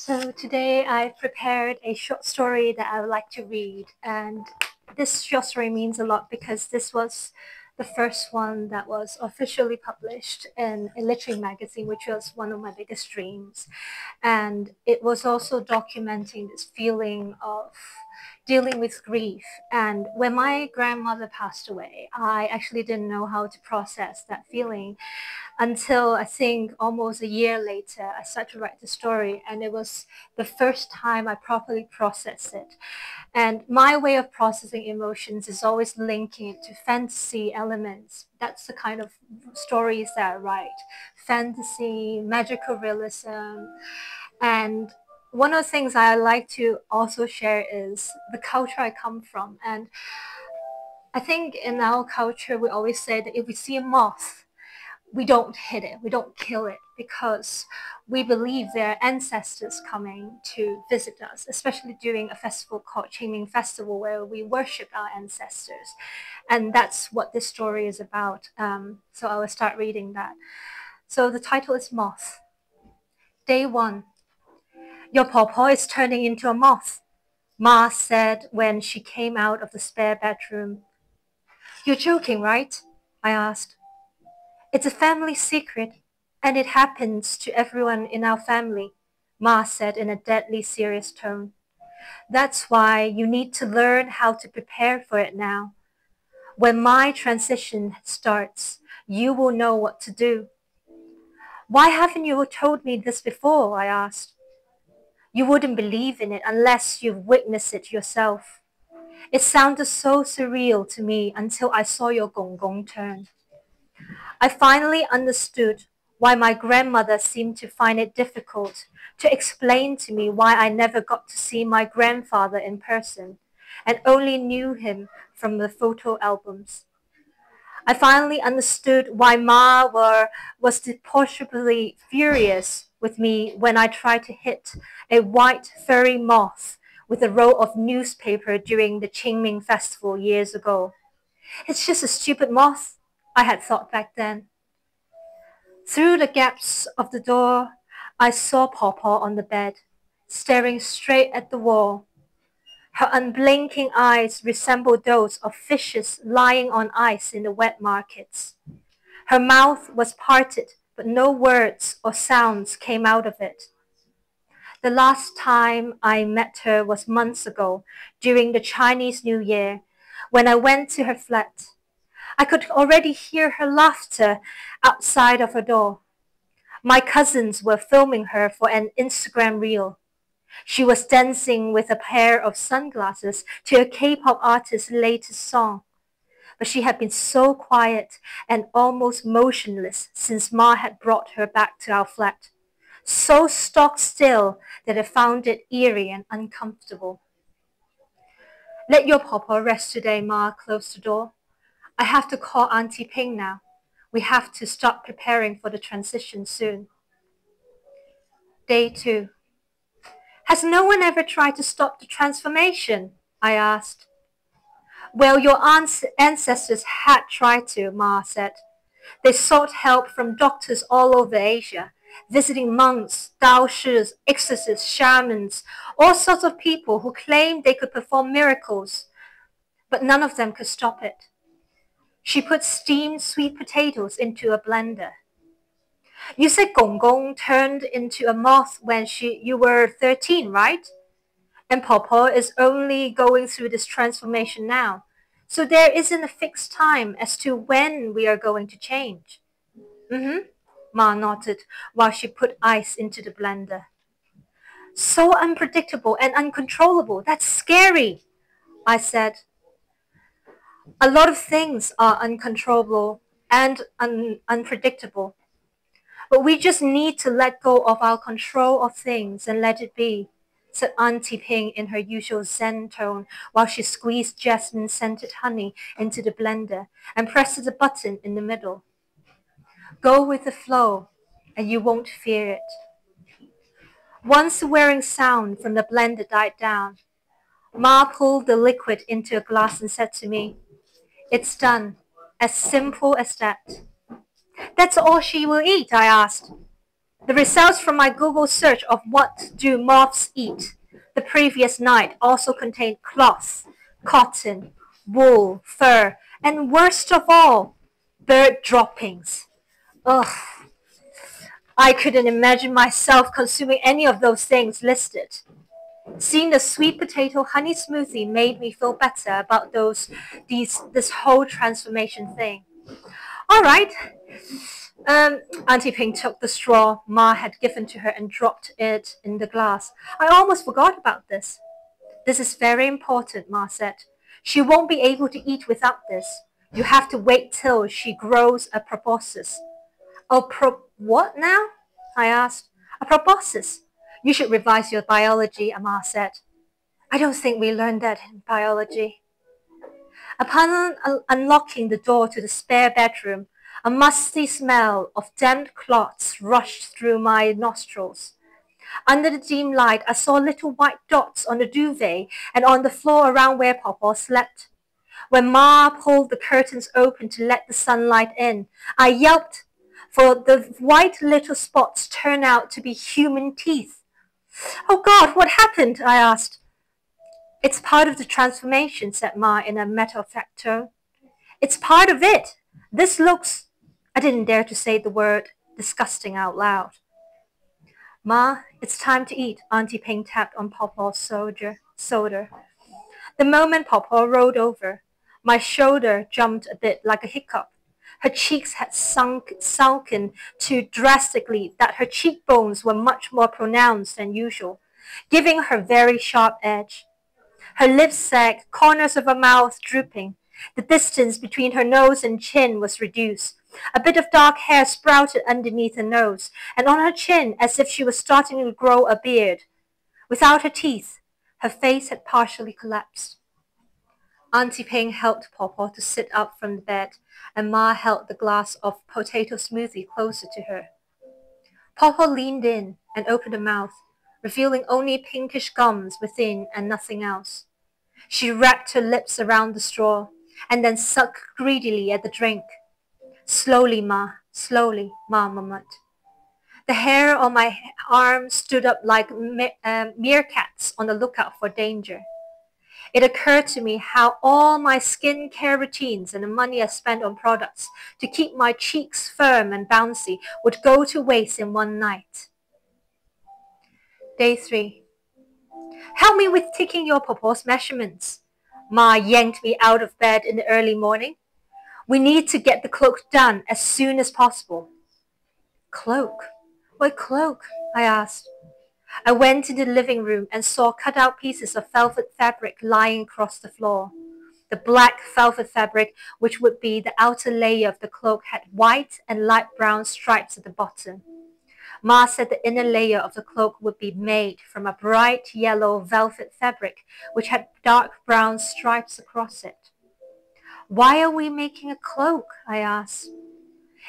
So today I prepared a short story that I would like to read, and this short story means a lot because this was the first one that was officially published in a literary magazine, which was one of my biggest dreams. And it was also documenting this feeling of dealing with grief. And when my grandmother passed away, I actually didn't know how to process that feeling until I think almost a year later, I started to write the story, and it was the first time I properly processed it. And my way of processing emotions is always linking it to fantasy elements. That's the kind of stories that I write: fantasy, magical realism. And one of the things I like to also share is the culture I come from. And I think in our culture, we always say that if we see a moth, we don't hit it, we don't kill it, because we believe there are ancestors coming to visit us, especially during a festival called Qingming Festival, where we worship our ancestors. And that's what this story is about. So I will start reading that. So the title is Moth. Day 1. Your pawpaw is turning into a moth, Ma said when she came out of the spare bedroom. You're joking, right? I asked. It's a family secret, and it happens to everyone in our family, Ma said in a deadly serious tone. That's why you need to learn how to prepare for it now. When my transition starts, you will know what to do. Why haven't you told me this before? I asked. You wouldn't believe in it unless you've witnessed it yourself. It sounded so surreal to me until I saw your gong gong turn. I finally understood why my grandmother seemed to find it difficult to explain to me why I never got to see my grandfather in person and only knew him from the photo albums. I finally understood why was disproportionately furious with me when I tried to hit a white furry moth with a roll of newspaper during the Qingming festival years ago. It's just a stupid moth, I had thought back then. Through the gaps of the door, I saw Pawpaw on the bed, staring straight at the wall. Her unblinking eyes resembled those of fishes lying on ice in the wet markets. Her mouth was parted, but no words or sounds came out of it. The last time I met her was months ago, during the Chinese New Year, when I went to her flat. I could already hear her laughter outside of her door. My cousins were filming her for an Instagram reel. She was dancing with a pair of sunglasses to a K-pop artist's latest song. But she had been so quiet and almost motionless since Ma had brought her back to our flat. So stock still that I found it eerie and uncomfortable. Let your papa rest today, Ma closed the door. I have to call Auntie Ping now. We have to start preparing for the transition soon. Day 2. Has no one ever tried to stop the transformation? I asked. Well, your ancestors had tried to, Ma said. They sought help from doctors all over Asia, visiting monks, daoshis, exorcists, shamans, all sorts of people who claimed they could perform miracles, but none of them could stop it. She put steamed sweet potatoes into a blender. You said Gong Gong turned into a moth when you were 13, right? And Pawpaw is only going through this transformation now. So there isn't a fixed time as to when we are going to change. Mm-hmm, Ma nodded while she put ice into the blender. So unpredictable and uncontrollable. That's scary, I said. A lot of things are uncontrollable and unpredictable. But we just need to let go of our control of things and let it be, said Auntie Ping in her usual zen tone while she squeezed jasmine-scented honey into the blender and pressed the button in the middle. Go with the flow, and you won't fear it. Once the whirring sound from the blender died down, Ma pulled the liquid into a glass and said to me, It's done. As simple as that. That's all she will eat, I asked. The results from my Google search of what do moths eat the previous night also contained cloth, cotton, wool, fur, and worst of all, bird droppings. Ugh, I couldn't imagine myself consuming any of those things listed. Seeing the sweet potato honey smoothie made me feel better about this whole transformation thing. All right. Auntie Ping took the straw Ma had given to her and dropped it in the glass. I almost forgot about this. This is very important, Ma said. She won't be able to eat without this. You have to wait till she grows a proboscis. What now? I asked. A proboscis. You should revise your biology, Ma said. I don't think we learned that in biology. Upon unlocking the door to the spare bedroom, a musty smell of damp cloths rushed through my nostrils. Under the dim light, I saw little white dots on the duvet and on the floor around where Papa slept. When Ma pulled the curtains open to let the sunlight in, I yelped, for the white little spots turned out to be human teeth. Oh God, what happened? I asked. It's part of the transformation, said Ma in a matter-of-fact tone. It's part of it. This looks... I didn't dare to say the word disgusting out loud. Ma, it's time to eat, Auntie Ping tapped on Papa's shoulder. The moment Papa rolled over, my shoulder jumped a bit like a hiccup. Her cheeks had sunken too drastically that her cheekbones were much more pronounced than usual, giving her very sharp edge. Her lips sagged, corners of her mouth drooping. The distance between her nose and chin was reduced. A bit of dark hair sprouted underneath her nose, and on her chin as if she was starting to grow a beard. Without her teeth, her face had partially collapsed. Auntie Ping helped Pawpaw to sit up from the bed, and Ma held the glass of potato smoothie closer to her. Pawpaw leaned in and opened her mouth, revealing only pinkish gums within and nothing else. She wrapped her lips around the straw, and then sucked greedily at the drink. Slowly, Ma, murmured. The hair on my arm stood up like meerkats on the lookout for danger. It occurred to me how all my skincare routines and the money I spent on products to keep my cheeks firm and bouncy would go to waste in one night. Day 3. Help me with taking your Pawpaw's measurements. Ma yanked me out of bed in the early morning. We need to get the cloak done as soon as possible. Cloak? What cloak? I asked. I went to the living room and saw cut-out pieces of velvet fabric lying across the floor. The black velvet fabric, which would be the outer layer of the cloak, had white and light brown stripes at the bottom. Ma said the inner layer of the cloak would be made from a bright yellow velvet fabric, which had dark brown stripes across it. Why are we making a cloak? I asked.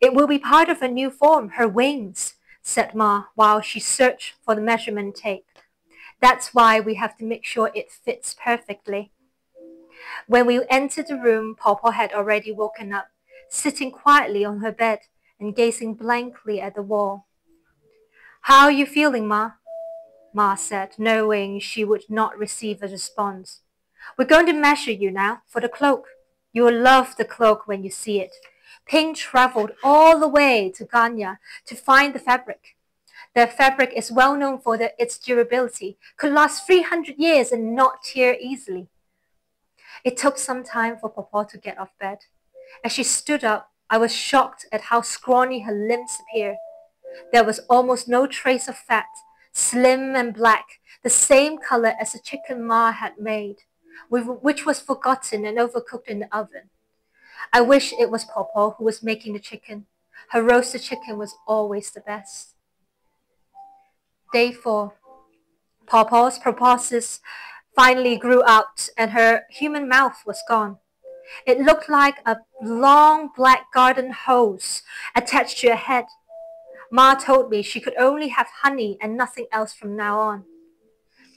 It will be part of her new form, her wings, said Ma, while she searched for the measurement tape. That's why we have to make sure it fits perfectly. When we entered the room, Pawpaw had already woken up, sitting quietly on her bed and gazing blankly at the wall. How are you feeling, Ma? Ma said, knowing she would not receive a response. We're going to measure you now for the cloak. You will love the cloak when you see it. Ping traveled all the way to Ganya to find the fabric. The fabric is well known for its durability, could last 300 years and not tear easily. It took some time for Pawpaw to get off bed. As she stood up, I was shocked at how scrawny her limbs appeared. There was almost no trace of fat, slim and black, the same color as the chicken Ma had made, which was forgotten and overcooked in the oven. I wish it was Pawpaw who was making the chicken. Her roasted chicken was always the best. Day 4. Pawpaw's proboscis finally grew out and her human mouth was gone. It looked like a long black garden hose attached to her head. Ma told me she could only have honey and nothing else from now on.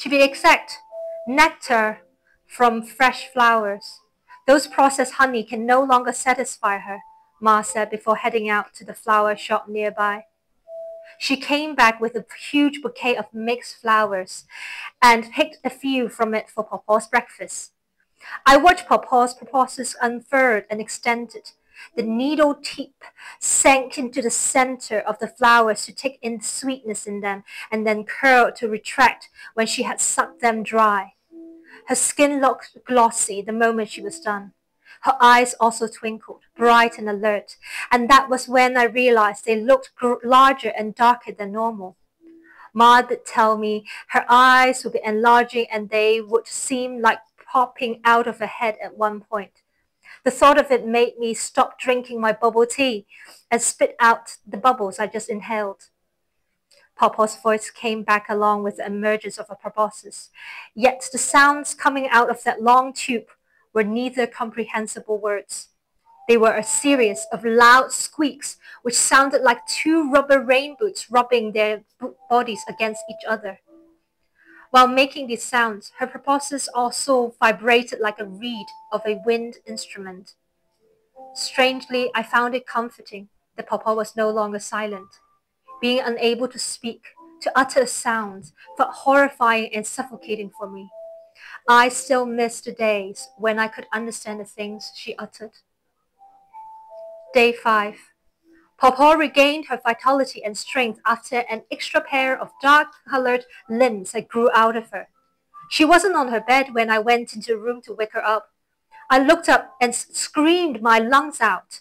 To be exact, nectar from fresh flowers. Those processed honey can no longer satisfy her, Ma said before heading out to the flower shop nearby. She came back with a huge bouquet of mixed flowers and picked a few from it for Papa's breakfast. I watched Papa's proboscis unfurled and extended. The needle tip sank into the center of the flowers to take in the sweetness in them and then curled to retract when she had sucked them dry. Her skin looked glossy the moment she was done. Her eyes also twinkled, bright and alert, and that was when I realized they looked larger and darker than normal. Ma did tell me her eyes would be enlarging and they would seem like popping out of her head at one point. The thought of it made me stop drinking my bubble tea and spit out the bubbles I just inhaled. Papa's voice came back along with the emergence of a proboscis, yet the sounds coming out of that long tube were neither comprehensible words. They were a series of loud squeaks which sounded like two rubber rain boots rubbing their bodies against each other. While making these sounds, her proboscis also vibrated like a reed of a wind instrument. Strangely, I found it comforting that Papa was no longer silent. Being unable to speak, to utter a sound, felt horrifying and suffocating for me. I still miss the days when I could understand the things she uttered. Day 5. Pawpaw regained her vitality and strength after an extra pair of dark-colored limbs had grew out of her. She wasn't on her bed when I went into the room to wake her up. I looked up and screamed my lungs out.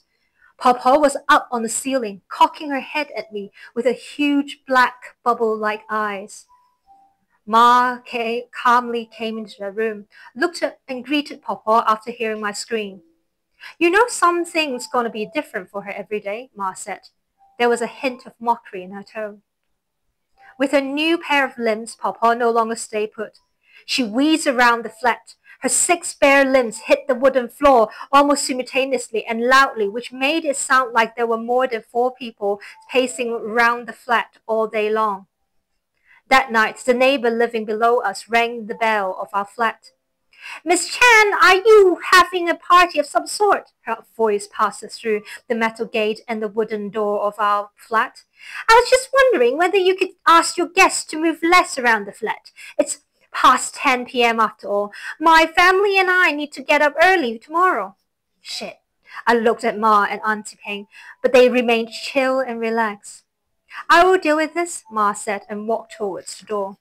Pawpaw was up on the ceiling, cocking her head at me with her huge black bubble-like eyes. Ma calmly came into the room, looked up and greeted Pawpaw after hearing my scream. You know something's going to be different for her every day, Ma said. There was a hint of mockery in her tone. With her new pair of limbs, Pawpaw no longer stayed put. She wheezed around the flat. Her 6 bare limbs hit the wooden floor almost simultaneously and loudly, which made it sound like there were more than 4 people pacing around the flat all day long. That night, the neighbor living below us rang the bell of our flat. Miss Chan, are you having a party of some sort? Her voice passed through the metal gate and the wooden door of our flat. I was just wondering whether you could ask your guests to move less around the flat. It's past 10 p.m. after all. My family and I need to get up early tomorrow. Shit. I looked at Ma and Auntie Peng, but they remained chill and relaxed. I will deal with this, Ma said and walked towards the door.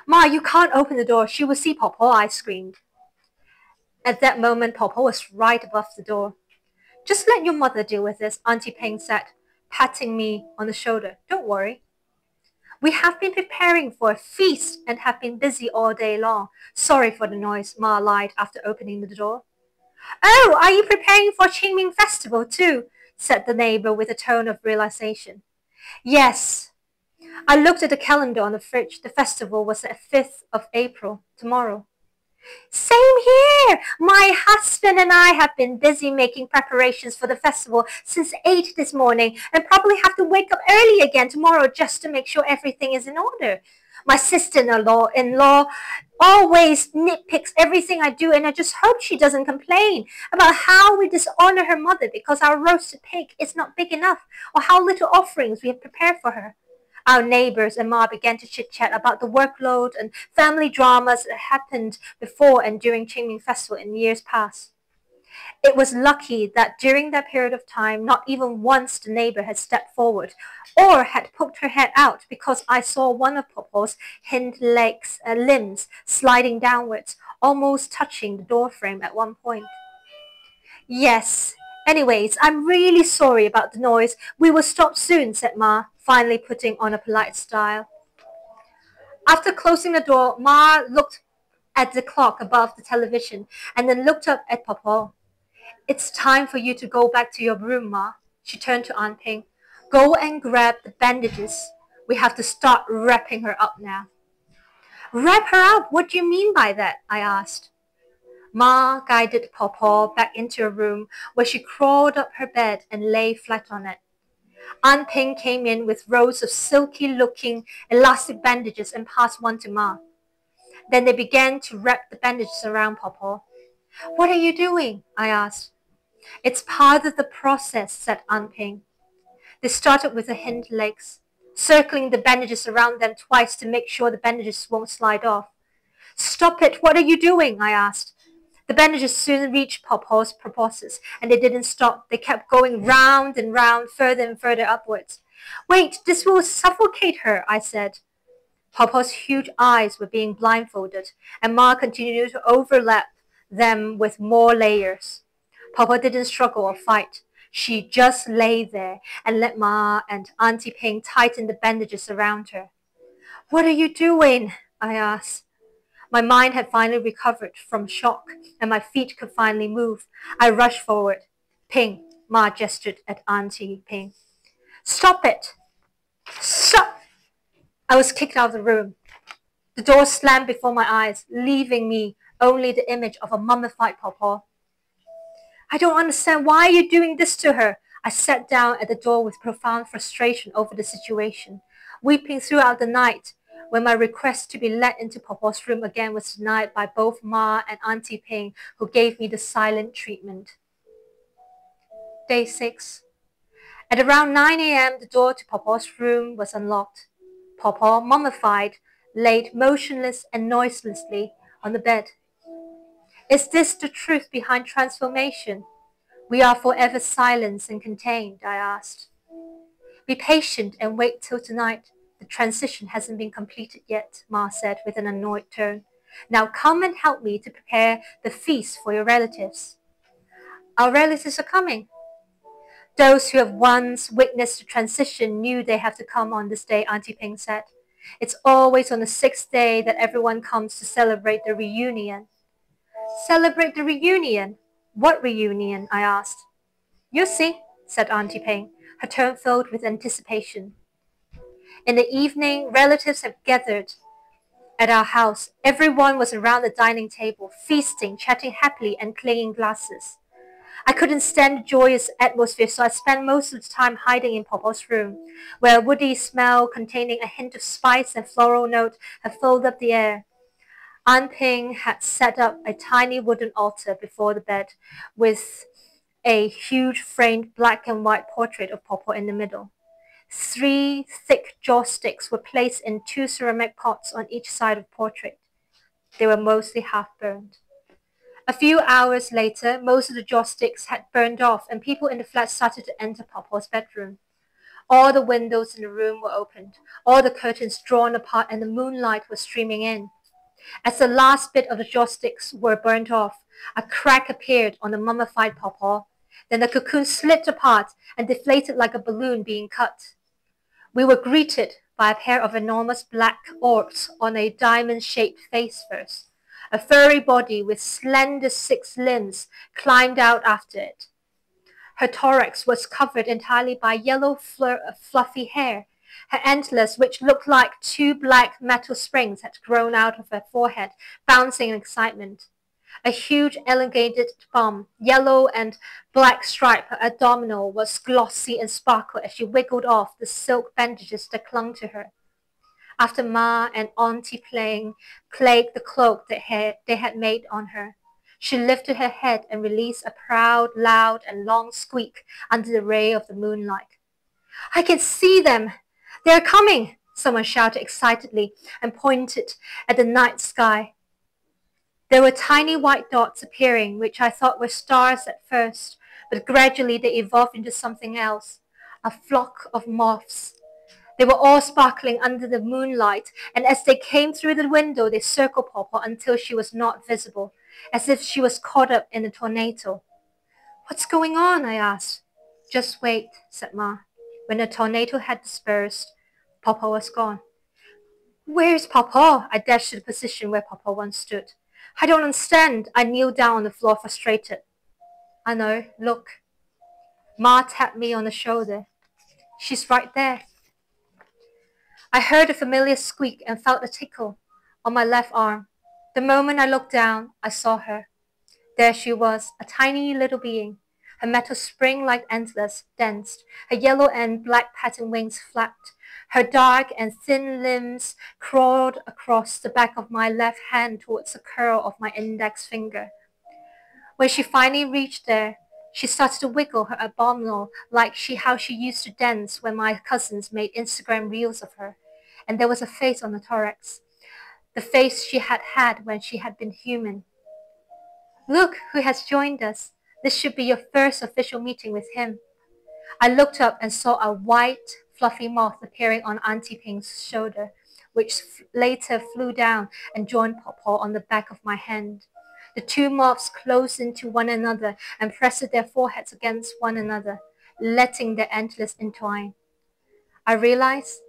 Ma, you can't open the door. She will see Pawpaw, I screamed. At that moment, Pawpaw was right above the door. Just let your mother deal with this, Auntie Peng said, patting me on the shoulder. Don't worry. We have been preparing for a feast and have been busy all day long. Sorry for the noise, Ma lied after opening the door. Oh, are you preparing for Qingming Festival too? Said the neighbor with a tone of realization. Yes. I looked at the calendar on the fridge. The festival was the 5th of April, tomorrow. Same here! My husband and I have been busy making preparations for the festival since 8 this morning and probably have to wake up early again tomorrow just to make sure everything is in order. My sister-in-law always nitpicks everything I do and I just hope she doesn't complain about how we dishonor her mother because our roasted pig is not big enough or how little offerings we have prepared for her. Our neighbors and Ma began to chit-chat about the workload and family dramas that happened before and during Qingming Festival in years past. It was lucky that during that period of time, not even once the neighbor had stepped forward or had poked her head out because I saw one of Popo's hind limbs sliding downwards, almost touching the doorframe at one point. Yes. Anyways, I'm really sorry about the noise. We will stop soon, said Ma, finally putting on a polite style. After closing the door, Ma looked at the clock above the television and then looked up at Papa. It's time for you to go back to your room, Ma. She turned to Aunt Ping. Go and grab the bandages. We have to start wrapping her up now. Wrap her up? What do you mean by that? I asked. Ma guided Pawpaw back into her room where she crawled up her bed and lay flat on it. Aunt Ping came in with rows of silky-looking elastic bandages and passed one to Ma. Then they began to wrap the bandages around Pawpaw. What are you doing? I asked. It's part of the process, said Aunt Ping. They started with the hind legs, circling the bandages around them twice to make sure the bandages won't slide off. Stop it! What are you doing? I asked. The bandages soon reached Pawpaw's proboscis, and they didn't stop. They kept going round and round, further and further upwards. Wait, this will suffocate her, I said. Pawpaw's huge eyes were being blindfolded, and Ma continued to overlap them with more layers. Pawpaw didn't struggle or fight. She just lay there and let Ma and Auntie Ping tighten the bandages around her. What are you doing? I asked. My mind had finally recovered from shock, and my feet could finally move. I rushed forward. Ping, Ma gestured at Auntie Ping. Stop it! Stop! I was kicked out of the room. The door slammed before my eyes, leaving me only the image of a mummified Pawpaw. I don't understand. Why are you doing this to her? I sat down at the door with profound frustration over the situation, weeping throughout the night. When my request to be let into Pawpaw's room again was denied by both Ma and Auntie Ping, who gave me the silent treatment. Day 6. At around 9 a.m., the door to Pawpaw's room was unlocked. Pawpaw, mummified, laid motionless and noiselessly on the bed. Is this the truth behind transformation? We are forever silenced and contained, I asked. Be patient and wait till tonight. The transition hasn't been completed yet, Ma said with an annoyed tone. Now come and help me to prepare the feast for your relatives. Our relatives are coming. Those who have once witnessed the transition knew they have to come on this day, Auntie Ping said. It's always on the 6th day that everyone comes to celebrate the reunion. Celebrate the reunion? What reunion? I asked. You see, said Auntie Ping, her tone filled with anticipation. In the evening, relatives have gathered at our house. Everyone was around the dining table, feasting, chatting happily, and clinking glasses. I couldn't stand the joyous atmosphere, so I spent most of the time hiding in Pawpaw's room, where a woody smell containing a hint of spice and floral note had filled up the air. Aunt Ping had set up a tiny wooden altar before the bed, with a huge framed black and white portrait of Pawpaw in the middle. 3 thick joss sticks were placed in 2 ceramic pots on each side of the portrait. They were mostly half-burned. A few hours later, most of the joss sticks had burned off, and people in the flat started to enter Pawpaw's bedroom. All the windows in the room were opened, all the curtains drawn apart, and the moonlight was streaming in. As the last bit of the joss sticks were burnt off, a crack appeared on the mummified Pawpaw. Then the cocoon slit apart and deflated like a balloon being cut. We were greeted by a pair of enormous black orbs on a diamond-shaped face first. A furry body with slender 6 limbs climbed out after it. Her thorax was covered entirely by yellow fluffy hair. Her antlers, which looked like 2 black metal springs, had grown out of her forehead, bouncing in excitement. A huge elongated bum, yellow and black striped abdominal, was glossy and sparkled as she wiggled off the silk bandages that clung to her. After Ma and Auntie Ping plagued the cloak that they had made on her, she lifted her head and released a proud, loud, and long squeak under the ray of the moonlight. I can see them! They are coming! Someone shouted excitedly and pointed at the night sky. There were tiny white dots appearing, which I thought were stars at first, but gradually they evolved into something else, a flock of moths. They were all sparkling under the moonlight, and as they came through the window, they circled Pawpaw until she was not visible, as if she was caught up in a tornado. What's going on? I asked. Just wait, said Ma. When the tornado had dispersed, Pawpaw was gone. Where's Pawpaw? I dashed to the position where Pawpaw once stood. I don't understand. I kneeled down on the floor, frustrated. I know, look. Ma tapped me on the shoulder. She's right there. I heard a familiar squeak and felt a tickle on my left arm. The moment I looked down, I saw her. There she was, a tiny little being. Her metal spring-like antlers danced, her yellow and black patterned wings flapped. Her dark and thin limbs crawled across the back of my left hand towards the curl of my index finger. When she finally reached there, She started to wiggle her abdominal like how she used to dance when my cousins made Instagram reels of her. And there was a face on the thorax, the face she had had when she had been human. Look who has joined us. This should be your first official meeting with him. I looked up and saw a white, fluffy moth appearing on Auntie Pink's shoulder, which later flew down and joined Pawpaw on the back of my hand. The two moths closed into one another and pressed their foreheads against one another, letting their antlers entwine. I realized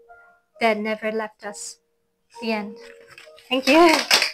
they had never left us. The end. Thank you.